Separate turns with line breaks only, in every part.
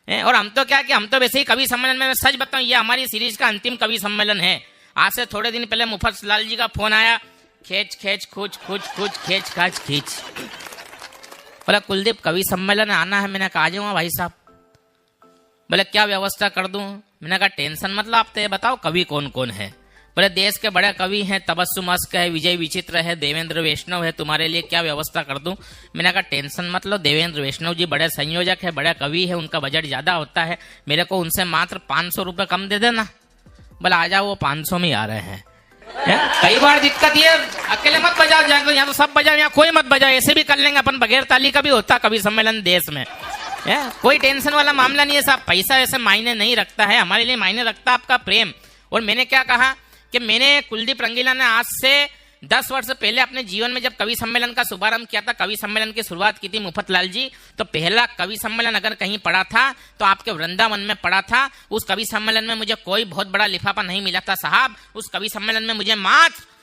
और हम तो क्या कि हम तो वैसे ही कवि सम्मेलन में, मैं सच बताऊं, ये हमारी सीरीज का अंतिम कवि सम्मेलन है। आज से थोड़े दिन पहले मुफस्सलाल जी का फोन आया, खेच खेच खुच खुच खुच खेच खाच खींच। बोला कुलदीप कवि सम्मेलन आना है। मैंने कहा आ जाऊंगा भाई साहब। बोले क्या व्यवस्था कर दूं? मैंने कहा टेंशन मतलब आप तो बताओ कवि कौन कौन है। बोले देश के बड़े कवि हैं, तबस्सुम अस्क है, विजय विचित्र है, देवेंद्र वैष्णव है, तुम्हारे लिए क्या व्यवस्था कर दूं? मैंने कहा टेंशन मतलब देवेंद्र वैष्णव जी बड़े संयोजक है, बड़े कवि है, उनका बजट ज्यादा होता है, मेरे को उनसे मात्र 500 रुपये कम दे देना। बोला आ जाओ, वो 500 में आ रहे हैं। कई बार दिक्कत ये, अकेले मत बजाओ, यहाँ तो सब बजाओ, यहाँ कोई मत बजाओ, ऐसे भी कर लेंगे अपन, बगैर ताली का भी होता कवि सम्मेलन देश में। कोई टेंशन वाला मामला नहीं है साहब। पैसा ऐसे मायने नहीं रखता है, हमारे लिए मायने रखता है आपका प्रेम। और मैंने क्या कहा कि मैंने कुलदीप रंगीला ने आज से 10 वर्ष पहले अपने जीवन में जब कवि सम्मेलन का शुभारंभ किया था, कवि सम्मेलन की शुरुआत की थी मुफतलाल जी, तो पहला कवि सम्मेलन अगर कहीं पड़ा था तो आपके वृंदावन में पड़ा था। उस कवि सम्मेलन में मुझे कोई बहुत बड़ा लिफाफा नहीं मिला था साहब। उस कवि सम्मेलन में मुझे मात्र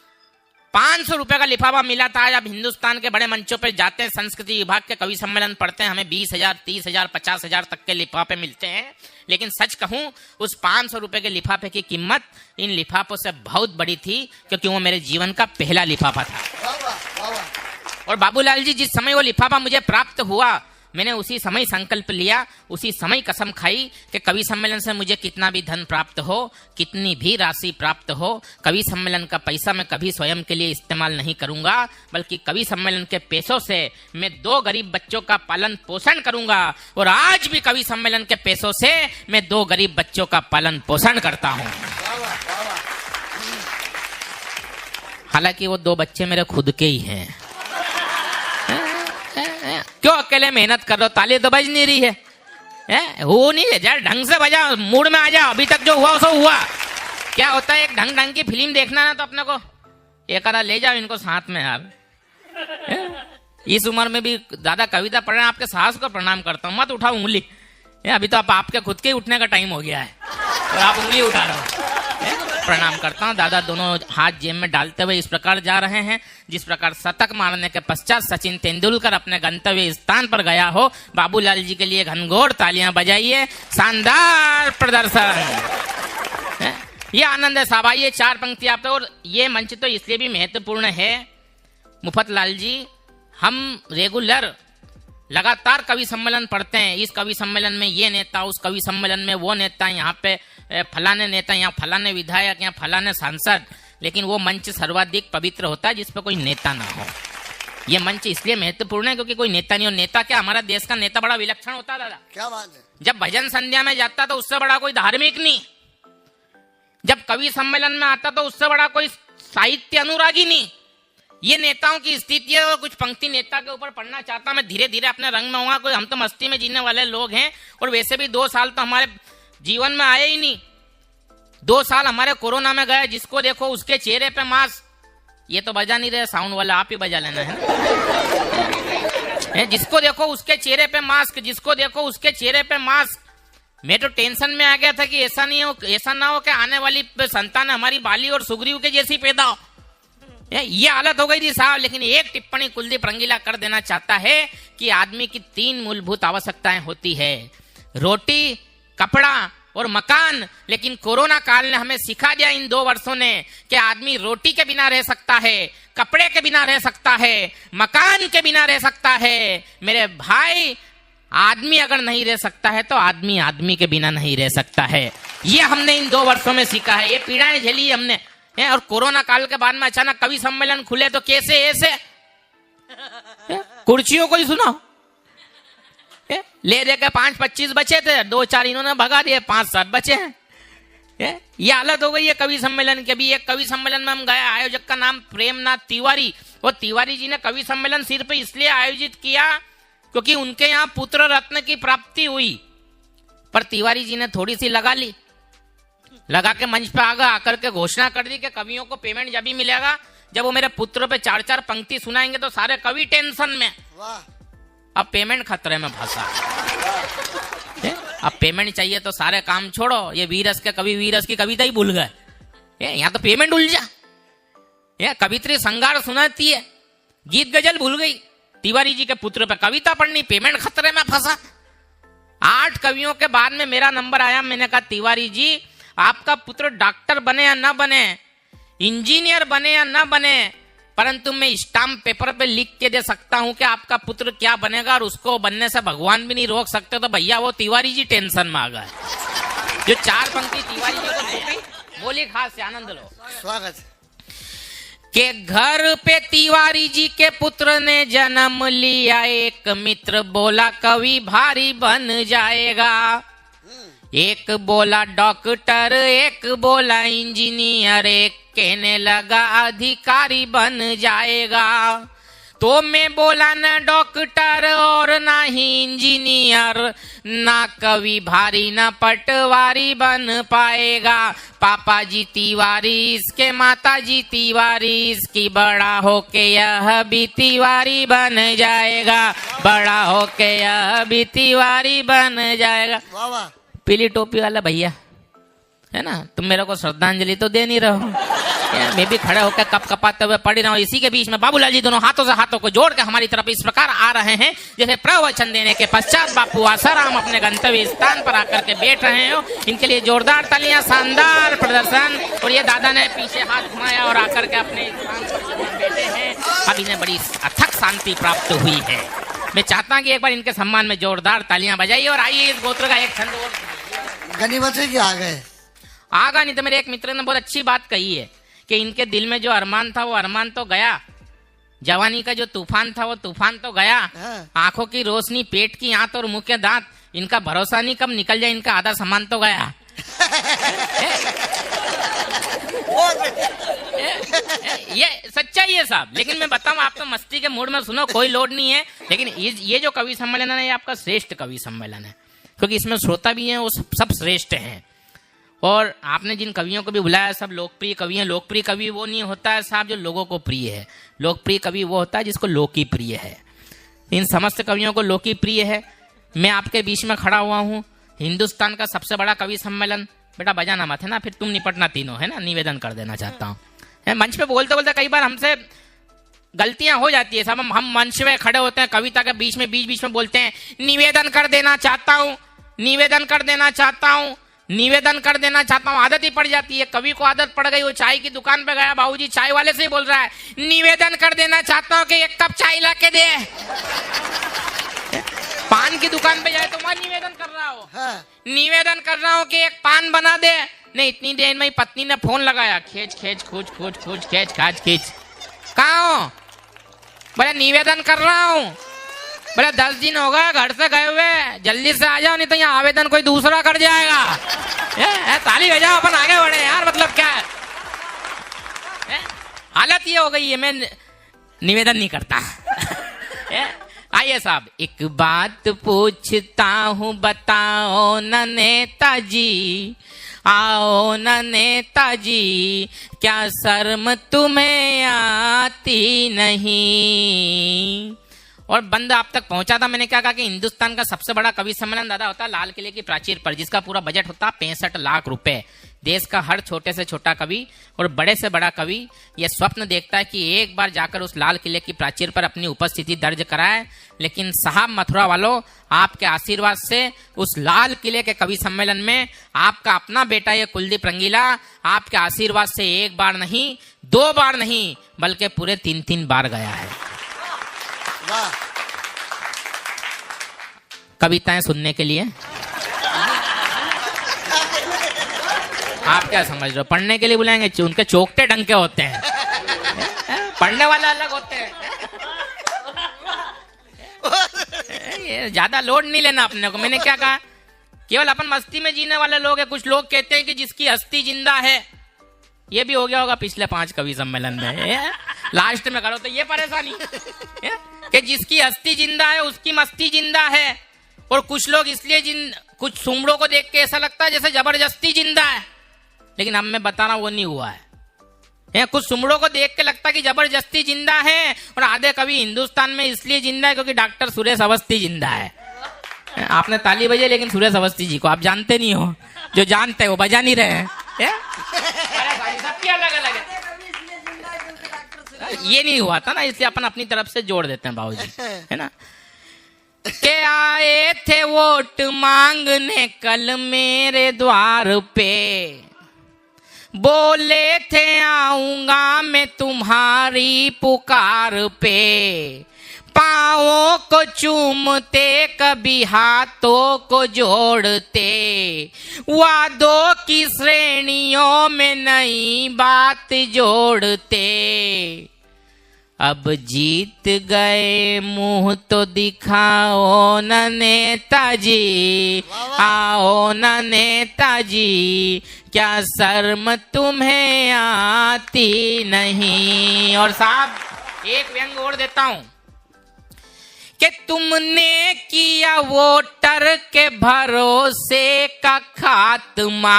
500 रुपए का लिफाफा मिला था। आज आप हिंदुस्तान के बड़े मंचों पर जाते हैं, संस्कृति विभाग के कवि सम्मेलन पढ़ते हैं, हमें 20,000, 30,000, 50,000 तक के लिफाफे मिलते हैं। लेकिन सच कहूं, उस 500 रुपए के लिफाफे की कीमत इन लिफाफों से बहुत बड़ी थी, क्योंकि वो मेरे जीवन का पहला लिफाफा था। और बाबूलाल जी, जिस समय वो लिफाफा मुझे प्राप्त हुआ, मैंने उसी समय संकल्प लिया, उसी समय कसम खाई कि कवि सम्मेलन से मुझे कितना भी धन प्राप्त हो, कितनी भी राशि प्राप्त हो, कवि सम्मेलन का पैसा मैं कभी स्वयं के लिए इस्तेमाल नहीं करूंगा, बल्कि कवि सम्मेलन के पैसों से मैं 2 गरीब बच्चों का पालन पोषण करूंगा। और आज भी कवि सम्मेलन के पैसों से मैं 2 गरीब बच्चों का पालन पोषण करता हूं। हालांकि वो 2 बच्चे मेरे खुद के ही हैं। क्यों अकेले मेहनत कर रहे हो? ताली तो बज नहीं रही है, वो नहीं है, यार ढंग से बजा, मूड में आ जाओ। अभी तक जो हुआ सो हुआ। क्या होता है, एक ढंग की फिल्म देखना ना तो अपने को एक आधा ले जाओ इनको साथ में यार। इस उम्र में भी दादा कविता पढ़ रहे हैं, आपके साहस को प्रणाम करता हूँ, मत उठाओ उंगली। अभी तो आपके खुद के उठने का टाइम हो गया है और आप उंगली उठा रहे हो। प्रणाम करता हूँ। दादा दोनों हाथ जेब में डालते हुए इस प्रकार जा रहे हैं जिस प्रकार शतक मारने के पश्चात सचिन तेंदुलकर अपने गंतव्य स्थान पर गया हो। बाबूलाल जी के लिए घनघोर तालियां बजाइए, शानदार प्रदर्शन। ये आनंद है साहब। ये 4 पंक्ति आप तो, और ये मंच तो इसलिए भी महत्वपूर्ण है मुफतलाल जी, हम रेगुलर लगातार कवि सम्मेलन पढ़ते हैं। इस कवि सम्मेलन में ये नेता, उस कवि सम्मेलन में वो नेता, यहाँ पे फलाने नेता, यहाँ फलाने विधायक, यहाँ फलाने सांसद। लेकिन वो मंच सर्वाधिक पवित्र होता है जिस पे कोई नेता ना हो। ये मंच इसलिए महत्वपूर्ण है क्योंकि कोई नेता नहीं हो। नेता क्या, हमारा देश का नेता बड़ा विलक्षण होता है दादा।
क्या बात है।
जब भजन संध्या में जाता तो उससे बड़ा कोई धार्मिक नहीं, जब कवि सम्मेलन में आता तो उससे बड़ा कोई साहित्य अनुरागी नहीं। ये नेताओं की स्थिति है। और कुछ पंक्ति नेता के ऊपर पढ़ना चाहता हूं मैं, धीरे धीरे अपने रंग में होगा। कोई हम तो मस्ती में जीने वाले लोग हैं, और वैसे भी 2 साल तो हमारे जीवन में आए ही नहीं। 2 साल हमारे कोरोना में गए। जिसको देखो उसके चेहरे पे मास्क, ये तो बजा नहीं रहे साउंड वाला, आप ही बजा लेना है। जिसको देखो उसके चेहरे पे मास्क, जिसको देखो उसके चेहरे पे मास्क। मैं तो टेंशन में आ गया था कि ऐसा ना हो कि आने वाली संतान हमारी बाली और सुग्रीव के जैसी पैदा हो। ये हालत हो गई थी साहब। लेकिन एक टिप्पणी कुलदीप रंगीला कर देना चाहता है कि आदमी की 3 मूलभूत आवश्यकताएं होती है, रोटी, कपड़ा और मकान। लेकिन कोरोना काल ने हमें सिखा दिया इन 2 वर्षों ने कि आदमी रोटी के बिना रह सकता है, कपड़े के बिना रह सकता है, मकान के बिना रह सकता है। मेरे भाई, आदमी अगर नहीं रह सकता है तो आदमी आदमी के बिना नहीं रह सकता है। ये हमने इन 2 वर्षों में सीखा है। ये पीड़ाएं झेली हमने। और कोरोना काल के बाद में अचानक कवि सम्मेलन खुले तो कैसे ऐसे कुर्सियों को ही सुनाओ। ले दे के 5-25 बचे थे, 2-4 इन्होंने भगा दिए, 5-7 बचे हैं। ये हालत हो गई है कवि सम्मेलन के। भी एक कवि सम्मेलन में हम गए, आयोजक का नाम प्रेमनाथ तिवारी। वो तिवारी जी ने कवि सम्मेलन सिर्फ इसलिए आयोजित किया क्योंकि उनके यहाँ पुत्र रत्न की प्राप्ति हुई। पर तिवारी जी ने थोड़ी सी लगा के मंच पे आकर के घोषणा कर दी कि कवियों को पेमेंट जब भी मिलेगा जब वो मेरे पुत्रों पे 4-4 पंक्ति सुनाएंगे। तो सारे कवि टेंशन में। अब पेमेंट खतरे में फंसा। अब पेमेंट चाहिए तो सारे काम छोड़ो। ये वीरस के कवि वीरस की कविता ही भूल गए। यहाँ तो पेमेंट उलझा। कवित्री संगार सुनाती है, गीत गजल भूल गई। तिवारी जी के पुत्र पे कविता पढ़नी, पेमेंट खतरे में फंसा। 8 कवियों के बाद में मेरा नंबर आया। मैंने कहा तिवारी जी, आपका पुत्र डॉक्टर बने या ना बने, इंजीनियर बने या ना बने, परंतु मैं स्टाम्प पेपर पे लिख के दे सकता हूं कि आपका पुत्र क्या बनेगा, और उसको बनने से भगवान भी नहीं रोक सकते। तो भैया वो तिवारी जी टेंशन में आ गए। जो 4 पंक्ति तिवारी जी को छूटी, बोली खास से आनंद लो।
स्वागत
के घर पे तिवारी जी के पुत्र ने जन्म लिया, एक मित्र बोला कवि भारी बन जाएगा। एक बोला डॉक्टर, एक बोला इंजीनियर, एक कहने लगा अधिकारी बन जाएगा। तो मैं बोला न डॉक्टर और ना ही इंजीनियर, ना कवि भारी ना पटवारी बन पाएगा। पापा जी तिवारी इसके, माता जी तिवारी इसकी, बड़ा होके यह भी तिवारी बन जाएगा, बड़ा होके यह भी तिवारी बन जाएगा।
वाह वाह।
पीली टोपी वाला भैया है ना, तुम मेरे को श्रद्धांजलि तो दे नहीं रहो, मैं भी खड़े होकर कप कपाते हुए पढ़ रहा हूँ। इसी के बीच में बाबूलाल जी दोनों हाथों से हाथों को जोड़ के हमारी तरफ इस प्रकार आ रहे हैं जैसे प्रवचन देने के पश्चात बापू आसाराम अपने गंतव्य स्थान पर आकर के बैठ रहे हो। इनके लिए जोरदार तालियां, शानदार प्रदर्शन। और ये दादा ने पीछे हाथ घुमाया और आकर के अपने स्थान पर बैठे हैं। अब इन्हें बड़ी अथक शांति प्राप्त हुई है। मैं चाहता हूँ कि एक बार इनके सम्मान में जोरदार तालियां बजाइए। और आइए इस गोत्र का एक छंद और
गनीमत से आ गए
आगा। नहीं तो मेरे एक मित्र ने बहुत अच्छी बात कही है कि इनके दिल में जो अरमान था वो अरमान तो गया, जवानी का जो तूफान था वो तूफान तो गया, आंखों की रोशनी, पेट की आंत और मुंह के दांत, इनका भरोसा नहीं कब निकल जाए, इनका आधा सामान तो गया। ये सच्चाई है साहब। लेकिन मैं बताऊं, आप तो मस्ती के मूड में सुनो, कोई लोड नहीं है। लेकिन ये जो कवि सम्मेलन है, ये आपका श्रेष्ठ कवि सम्मेलन है, क्योंकि इसमें श्रोता भी हैं, वो सब श्रेष्ठ हैं। और आपने जिन कवियों को भी बुलाया सब लोकप्रिय कवि हैं। लोकप्रिय कवि वो नहीं होता है साहब जो लोगों को प्रिय है, लोकप्रिय कवि वो होता है जिसको लोकी प्रिय है। इन समस्त कवियों को लोकी प्रिय है। मैं आपके बीच में खड़ा हुआ हूँ, हिंदुस्तान का सबसे बड़ा कवि सम्मेलन। बेटा बजाना मत है ना, फिर तुम निपटना तीनों, है ना, निवेदन कर देना चाहता हूँ। मंच पे बोलते बोलते कई बार हमसे गलतियां हो जाती है साहब। हम मंच में खड़े होते हैं, कविता के बीच में बोलते हैं निवेदन कर देना चाहता हूँ, निवेदन कर देना चाहता हूँ, निवेदन कर देना चाहता हूँ। आदत ही पड़ जाती है, कवि को आदत पड़ गई। वो चाय की दुकान पे गया, बाबूजी चाय वाले से ही बोल रहा है निवेदन कर देना चाहता हूँ कि 1 कप चाय ला के दे। पान की दुकान पे जाए तो वहां निवेदन कर रहा हो, निवेदन कर रहा हूँ कि 1 पान बना दे। नहीं, इतनी देर में पत्नी ने फोन लगाया, खेच खेच खूच खूच खूच खेच खाच खींच, कहाँ हो? बोले निवेदन कर रहा हूँ। बोले 10 दिन हो गए घर से गए हुए, जल्दी से आ जाओ, नहीं तो यहाँ आवेदन कोई दूसरा कर जाएगा। ताली बजाओ, अपन आगे बढ़े यार। मतलब क्या है? हालत ये हो गई है, मैं निवेदन नहीं करता। आइए साहब, एक बात पूछता हूँ बताओ न नेताजी, आओ न नेताजी, क्या शर्म तुम्हें आती नहीं? और बंदा आप तक पहुंचा था। मैंने क्या कहा कि हिंदुस्तान का सबसे बड़ा कवि सम्मेलन दादा होता है लाल किले की प्राचीर पर, जिसका पूरा बजट होता है 65 लाख रुपए। देश का हर छोटे से छोटा कवि और बड़े से बड़ा कवि यह स्वप्न देखता है कि एक बार जाकर उस लाल किले की प्राचीर पर अपनी उपस्थिति दर्ज कराए। लेकिन साहब मथुरा वालों, आपके आशीर्वाद से उस लाल किले के कवि सम्मेलन में आपका अपना बेटा ये कुलदीप रंगीला आपके आशीर्वाद से 1 बार नहीं, 2 बार नहीं, बल्कि पूरे 3-3 बार गया है। कविताएं सुनने के लिए। आप क्या समझ रहे हो? पढ़ने के लिए बुलाएंगे? उनके चौकटे डंके होते हैं, पढ़ने वाला अलग होते हैं। ये ज्यादा लोड नहीं लेना अपने को। मैंने क्या कहा, केवल अपन मस्ती में जीने वाले लोग हैं। कुछ लोग कहते हैं कि जिसकी हस्ती जिंदा है, ये भी हो गया होगा पिछले 5 कवि सम्मेलन में। लास्ट में करो तो ये परेशानी कि जिसकी हस्ती जिंदा है उसकी मस्ती जिंदा है। और कुछ लोग इसलिए कुछ सुमड़ों को देख के ऐसा लगता है जैसे जबरदस्ती जिंदा है, लेकिन अब मैं बता रहा हूं वो नहीं हुआ है। कुछ सुमड़ों को देख के लगता है कि जबरदस्ती जिंदा है, और आधे कवि हिंदुस्तान में इसलिए जिंदा है क्योंकि डॉक्टर सुरेश अवस्थी जिंदा है। आपने ताली बजाई, लेकिन सुरेश अवस्थी जी को आप जानते नहीं हो। जो जानते हैं वो बजा नहीं रहे हैं। सबकी अलग अलग है। ये नहीं हुआ था ना, इसलिए अपन अपनी तरफ से जोड़ देते हैं बाबूजी, है ना। के आए थे वोट मांगने कल मेरे द्वार पे, बोले थे आऊंगा मैं तुम्हारी पुकार पे, पाँवों को चूमते कभी हाथों को जोड़ते, वादों की श्रेणियों में नई बात जोड़ते, अब जीत गए मुंह तो दिखाओ न नेताजी, आओ न नेताजी, क्या शर्म तुम्हें आती नहीं। और साहब एक व्यंग और देता हूं कि तुमने किया वोटर के भरोसे का खात्मा,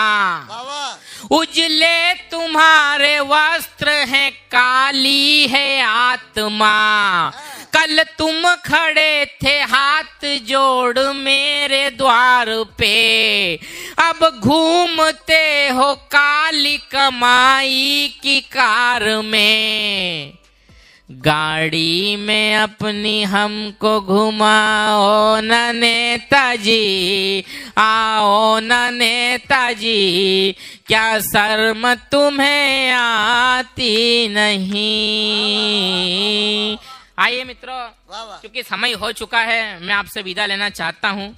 उजले तुम्हारे वस्त्र हैं, काली है आत्मा, कल तुम खड़े थे हाथ जोड़ मेरे द्वार पे, अब घूमते हो काली कमाई की कार में, गाड़ी में अपनी हमको घुमाओ न नेताजी, आओ न नेताजी, क्या शर्म तुम्हें आती नहीं। आइए मित्रों, क्योंकि समय हो चुका है, मैं आपसे विदा लेना चाहता हूं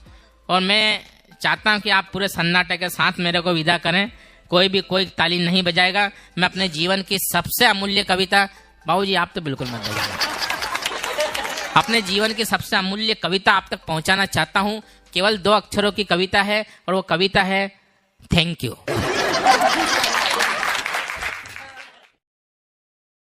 और मैं चाहता हूं कि आप पूरे सन्नाटे के साथ मेरे को विदा करें। कोई ताली नहीं बजाएगा। मैं अपने जीवन की सबसे अमूल्य कविता, बाबूजी आप तो बिल्कुल मत बजाइए, अपने जीवन की सबसे अमूल्य कविता आप तक पहुंचाना चाहता हूं। केवल 2 अक्षरों की कविता है और वो कविता है थैंक यू।